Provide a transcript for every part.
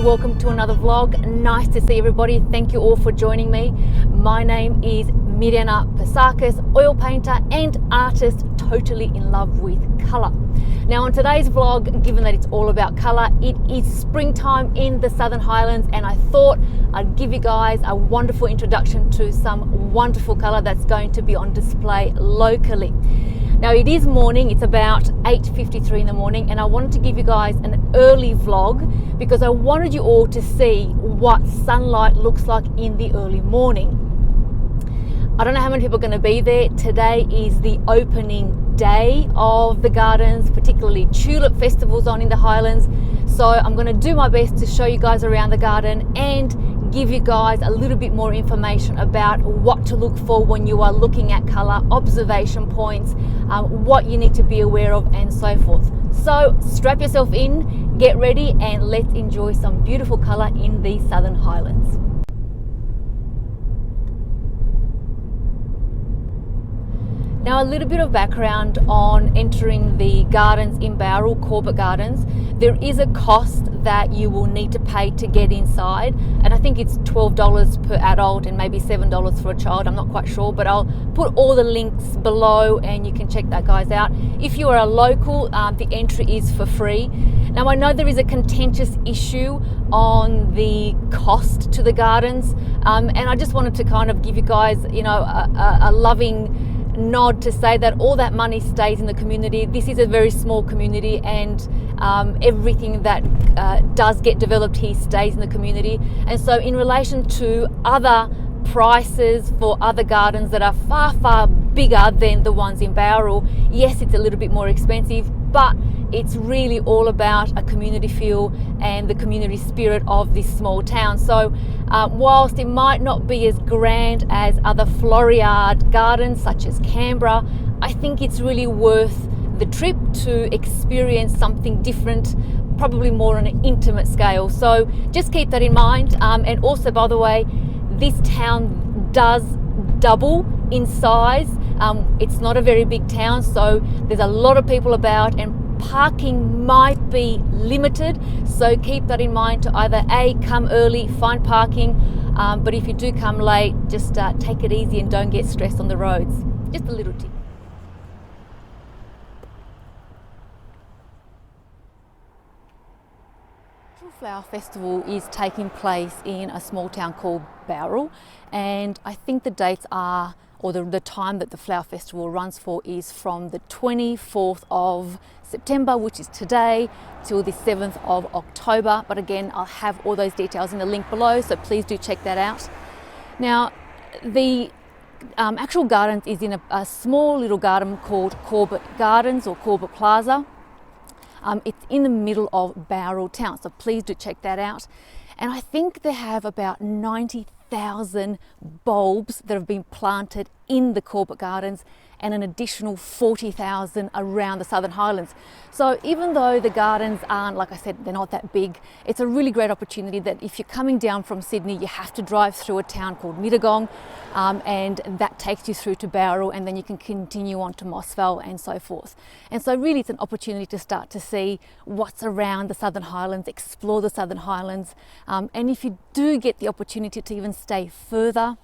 and welcome to another vlog. Nice to see everybody. Thank you all for joining me. My name is Mirjana Pasakis, oil painter and artist, totally in love with colour. Now on today's vlog, given that it's all about colour, it is springtime in the Southern Highlands, and I thought I'd give you guys a wonderful introduction to some wonderful colour that's going to be on display locally. Now it is morning, it's about 8:53 in the morning, and I wanted to give you guys an early vlog because I wanted you all to see what sunlight looks like in the early morning. I don't know how many people are going to be there. Today is the opening day of the gardens, particularly Tulip Festival's on in the Highlands. So I'm going to do my best to show you guys around the garden and give you guys a little bit more information about what to look for when you are looking at colour, observation points, what you need to be aware of, and so forth. So strap yourself in, get ready, and let's enjoy some beautiful colour in the Southern Highlands. Now a little bit of background on entering the gardens in Bowral, Corbett Gardens. There is a cost that you will need to pay to get inside, and I think it's $12 per adult and maybe $7 for a child. I'm not quite sure, but I'll put all the links below and you can check that guys out. If you are a local, the entry is for free. Now I know there is a contentious issue on the cost to the gardens, and I just wanted to kind of give you guys, you know, a loving nod to say that all that money stays in the community. This is a very small community, and everything that does get developed here stays in the community. And so in relation to other prices for other gardens that are far bigger than the ones in Bowral, yes, it's a little bit more expensive, but it's really all about a community feel and the community spirit of this small town. So whilst it might not be as grand as other floryard gardens such as Canberra, I think it's really worth the trip to experience something different, probably more on an intimate scale. So just keep that in mind. And also, by the way, this town does double in size. It's not a very big town, so there's a lot of people about, and parking might be limited, so keep that in mind to either A, come early, find parking, but if you do come late, just take it easy and don't get stressed on the roads. Just a little tip. Flower Festival is taking place in a small town called Bowral, and I think the dates are, or the time that the Flower Festival runs for is from the 24th of September, which is today, till the 7th of October. But again, I'll have all those details in the link below, so please do check that out. Now, the actual gardens is in a small little garden called Corbett Gardens or Corbett Plaza. It's in the middle of Bowral town, so please do check that out. And I think they have about 90,000 bulbs that have been planted in the Corbett Gardens, and an additional 40,000 around the Southern Highlands. So even though the gardens aren't, like I said, they're not that big, it's a really great opportunity that if you're coming down from Sydney, you have to drive through a town called Mittagong, and that takes you through to Bowral, and then you can continue on to Mossvale and so forth. And so really it's an opportunity to start to see what's around the Southern Highlands, explore the Southern Highlands, and if you do get the opportunity to even stay further,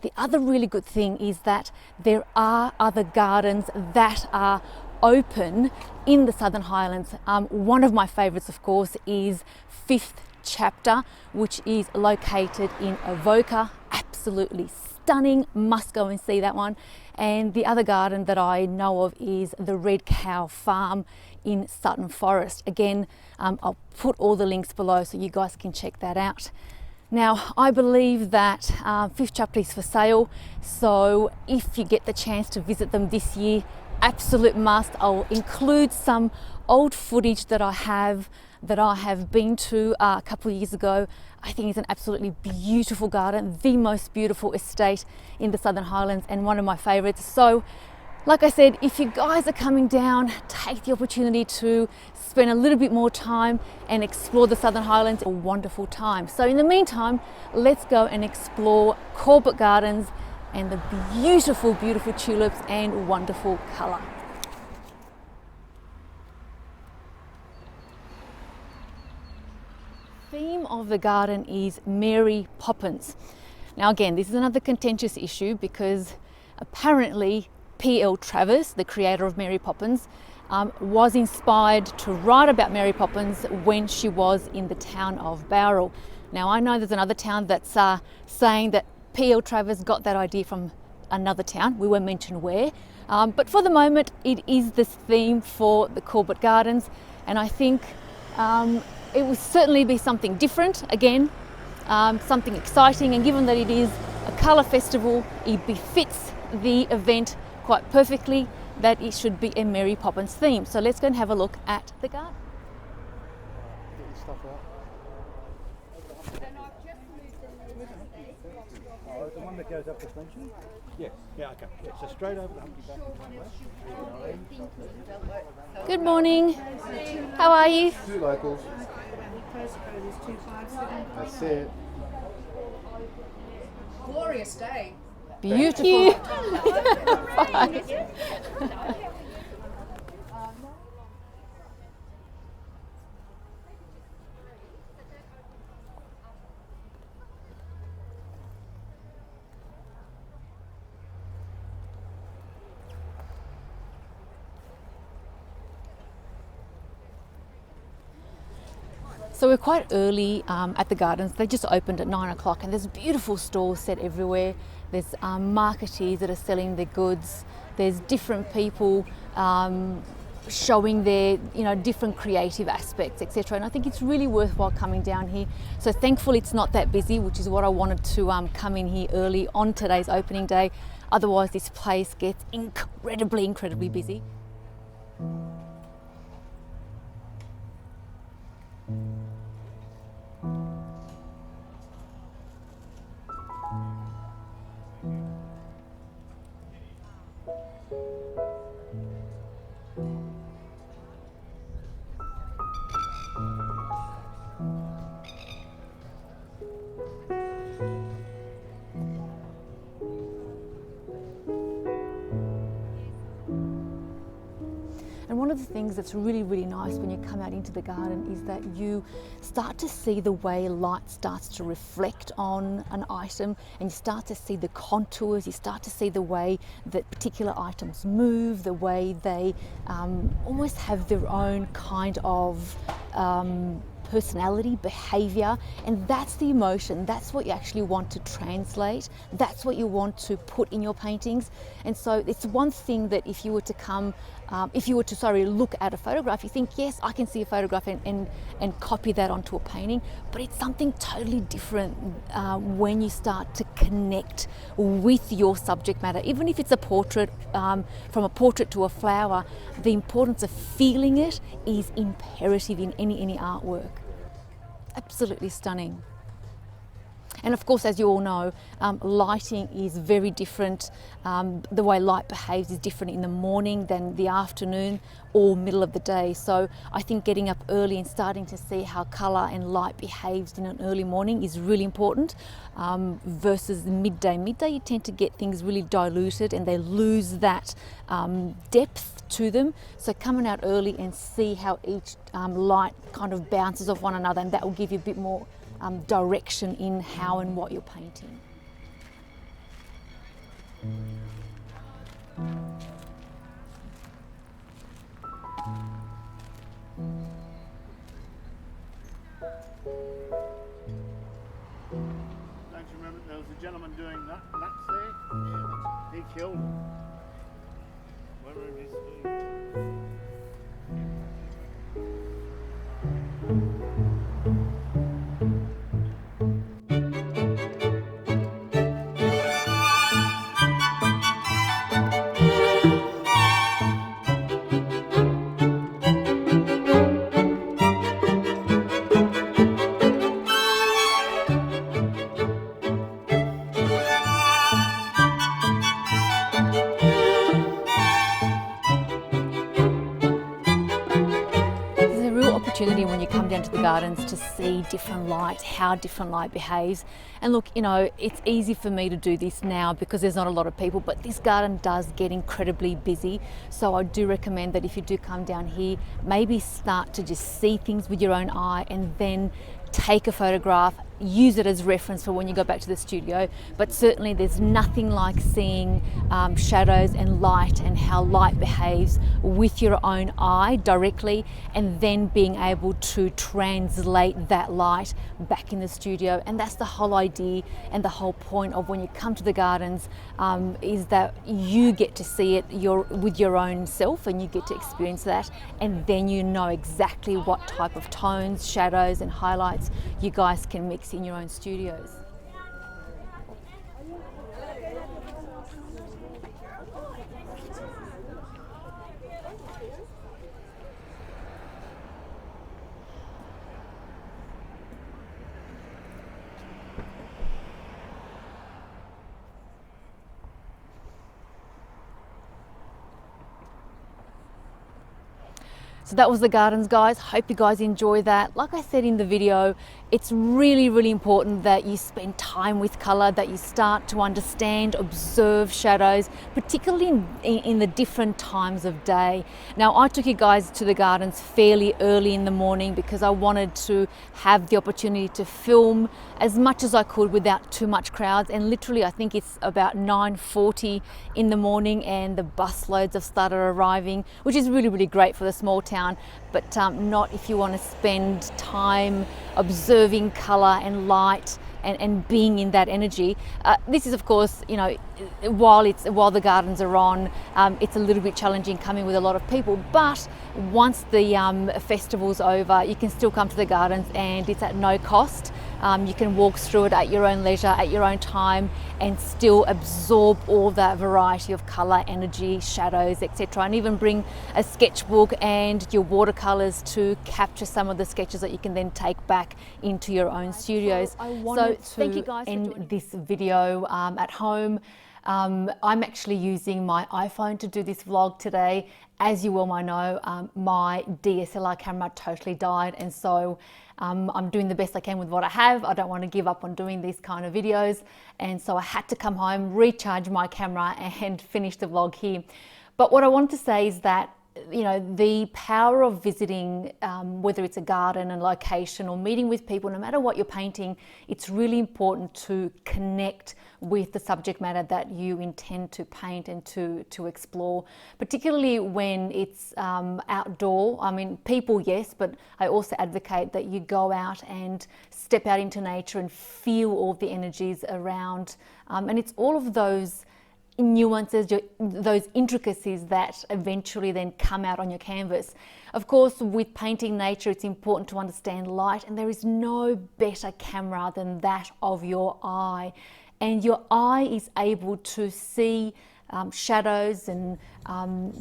the other really good thing is that there are other gardens that are open in the Southern Highlands. One of my favourites, of course, is Fifth Chapter, which is located in Avoca. Absolutely stunning, must go and see that one. And the other garden that I know of is the Red Cow Farm in Sutton Forest. Again, I'll put all the links below so you guys can check that out. Now, I believe that Fifth Chapter is for sale, so if you get the chance to visit them this year, absolute must. I'll include some old footage that I have been to a couple of years ago. I think it's an absolutely beautiful garden, the most beautiful estate in the Southern Highlands, and one of my favourites. So, like I said, if you guys are coming down, take the opportunity to spend a little bit more time and explore the Southern Highlands. A wonderful time. So in the meantime, let's go and explore Corbett Gardens and the beautiful tulips and wonderful colour. theme of the garden is Mary Poppins. Now again, this is another contentious issue because apparently P.L. Travers, the creator of Mary Poppins, was inspired to write about Mary Poppins when she was in the town of Bowral. Now I know there's another town that's saying that P.L. Travers got that idea from another town. We won't mention where, but for the moment it is the theme for the Corbett Gardens, and I think it will certainly be something different again, something exciting, and given that it is a colour festival, it befits the event quite perfectly that it should be a Mary Poppins theme. So let's go and have a look at the garden. The one that goes up the Frenchy? Yes. Yeah, okay. Yeah, so straight over the humpty back. Good morning. How are you? Two locals. Postcode is 257. That's it. Glorious day. Beautiful. So we're quite early at the gardens. They just opened at 9 o'clock and there's beautiful stalls set everywhere. There's marketeers that are selling their goods. There's different people showing their different creative aspects, etc. And I think it's really worthwhile coming down here. So thankfully it's not that busy, which is what I wanted to come in here early on today's opening day. Otherwise this place gets incredibly busy. And one of the things that's really nice when you come out into the garden is that you start to see the way light starts to reflect on an item, and you start to see the contours, you start to see the way that particular items move, the way they almost have their own kind of personality, behaviour, and that's the emotion. That's what you actually want to translate. That's what you want to put in your paintings. And so it's one thing that if you were to look at a photograph, you think, yes, I can see a photograph and copy that onto a painting, but it's something totally different when you start to connect with your subject matter. Even if it's a portrait, from a portrait to a flower, the importance of feeling it is imperative in any artwork. Absolutely stunning. And of course, as you all know, lighting is very different. The way light behaves is different in the morning than the afternoon or middle of the day. So I think getting up early and starting to see how colour and light behaves in an early morning is really important versus midday. Midday, you tend to get things really diluted and they lose that depth to them. So coming out early and see how each light kind of bounces off one another, and that will give you a bit more direction in how and what you're painting. Don't you remember there was a gentleman doing nuts there? He killed him. Where is his When you come down to the gardens to see different light, how different light behaves. And look, it's easy for me to do this now because there's not a lot of people, but this garden does get incredibly busy. So I do recommend that if you do come down here, maybe start to just see things with your own eye and then take a photograph, use it as reference for when you go back to the studio. But certainly there's nothing like seeing shadows and light and how light behaves with your own eye directly, and then being able to translate that light back in the studio. And that's the whole idea and the whole point of when you come to the gardens, is that you get to see it with your own self, and you get to experience that, and then you know exactly what type of tones, shadows and highlights you guys can mix in your own studios. So that was the gardens, guys. Hope you guys enjoy that. Like I said in the video, it's really, really important that you spend time with color, that you start to understand, observe shadows, particularly in the different times of day. Now, I took you guys to the gardens fairly early in the morning because I wanted to have the opportunity to film as much as I could without too much crowds. And literally, I think it's about 9:40 in the morning and the busloads have started arriving, which is really, really great for the small town, but not if you want to spend time observing color and light and being in that energy. This is, of course, you know, while the gardens are on, it's a little bit challenging coming with a lot of people, but once the festival's over, you can still come to the gardens and it's at no cost. You can walk through it at your own leisure, at your own time, and still absorb all that variety of color, energy, shadows, etc. And even bring a sketchbook and your watercolors to capture some of the sketches that you can then take back into your own studios. So thank you guys end this video at home. I'm actually using my iPhone to do this vlog today. As you well might know, my DSLR camera totally died, and so I'm doing the best I can with what I have. I don't want to give up on doing these kind of videos, and so I had to come home, recharge my camera and finish the vlog here. But what I want to say is that, you know, the power of visiting, whether it's a garden and location or meeting with people, no matter what you're painting, it's really important to connect with the subject matter that you intend to paint and to explore, particularly when it's outdoor. I mean, people, yes, but I also advocate that you go out and step out into nature and feel all the energies around. And it's all of those nuances, those intricacies that eventually then come out on your canvas. Of course, with painting nature, it's important to understand light, and there is no better camera than that of your eye. And your eye is able to see shadows and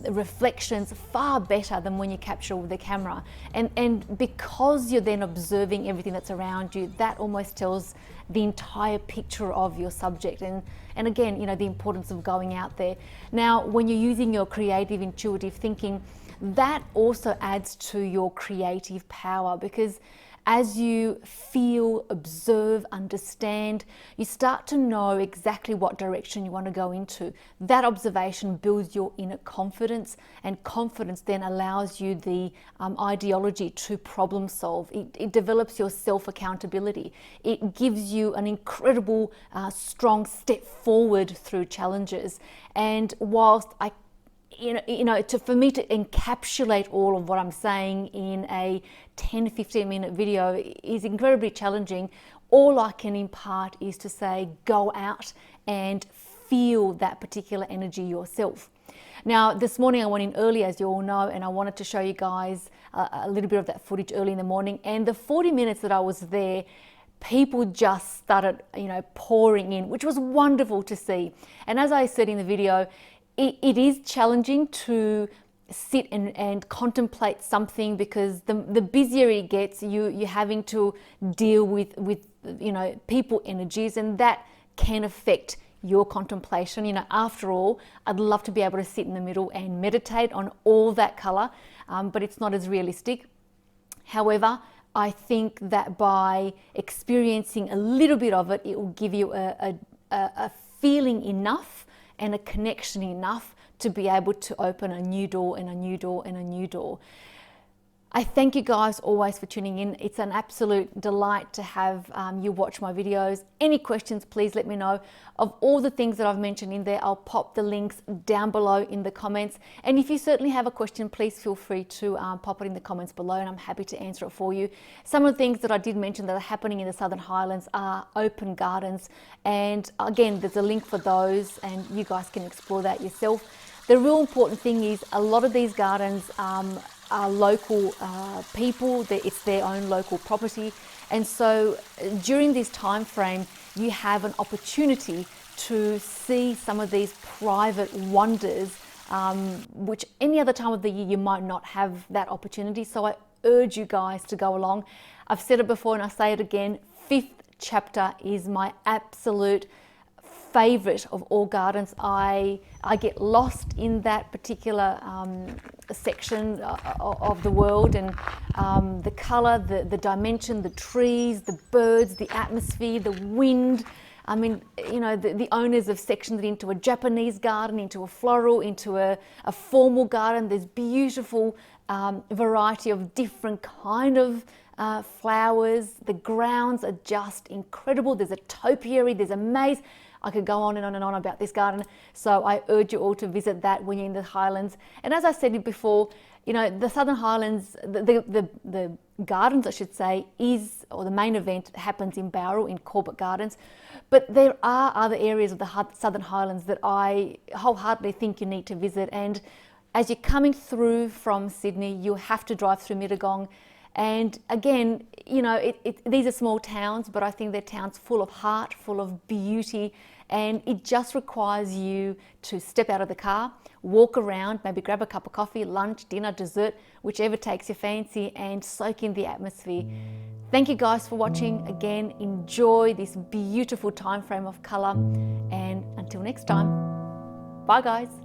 reflections far better than when you capture with the camera. And because you're then observing everything that's around you, that almost tells the entire picture of your subject. And again, you know, the importance of going out there. Now, when you're using your creative, intuitive thinking, that also adds to your creative power, because as you feel, observe, understand, you start to know exactly what direction you want to go into. That observation builds your inner confidence, and confidence then allows you the ideology to problem solve. It develops your self-accountability. It gives you an incredible, strong step forward through challenges. And whilst for me to encapsulate all of what I'm saying in a 10-15 minute video is incredibly challenging, all I can impart is to say, go out and feel that particular energy yourself. Now, this morning I went in early, as you all know, and I wanted to show you guys a little bit of that footage early in the morning. And the 40 minutes that I was there, people just started, pouring in, which was wonderful to see. And as I said in the video, it is challenging to sit and contemplate something, because the busier it gets, you're having to deal with people energies, and that can affect your contemplation. After all, I'd love to be able to sit in the middle and meditate on all that color, but it's not as realistic. However, I think that by experiencing a little bit of it, it will give you a feeling enough and a connection enough to be able to open a new door and a new door and a new door. I thank you guys always for tuning in. It's an absolute delight to have you watch my videos. Any questions, please let me know. Of all the things that I've mentioned in there, I'll pop the links down below in the comments. And if you certainly have a question, please feel free to pop it in the comments below, and I'm happy to answer it for you. Some of the things that I did mention that are happening in the Southern Highlands are open gardens. And again, there's a link for those, and you guys can explore that yourself. The real important thing is a lot of these gardens are local people, it's their own local property, and so during this time frame you have an opportunity to see some of these private wonders, which any other time of the year you might not have that opportunity. So I urge you guys to go along. I've said it before and I say it again, 5th chapter is my absolute favorite of all gardens. I get lost in that particular section of the world, and the color, the dimension, the trees, the birds, the atmosphere, the wind. I mean, you know, the owners have sectioned it into a Japanese garden, into a floral, into a formal garden. There's beautiful variety of different kind of flowers. The grounds are just incredible. There's a topiary, there's a maze. I could go on and on and on about this garden. So I urge you all to visit that when you're in the Highlands. And as I said before, you know, the Southern Highlands, the gardens, I should say, or the main event happens in Bowral, in Corbett Gardens. But there are other areas of the Southern Highlands that I wholeheartedly think you need to visit. And as you're coming through from Sydney, you have to drive through Mittagong. And again, you know, these are small towns, but I think they're towns full of heart, full of beauty, and it just requires you to step out of the car, walk around, maybe grab a cup of coffee, lunch, dinner, dessert, whichever takes your fancy, and soak in the atmosphere. Thank you guys for watching. Again, enjoy this beautiful time frame of colour, and until next time, bye guys.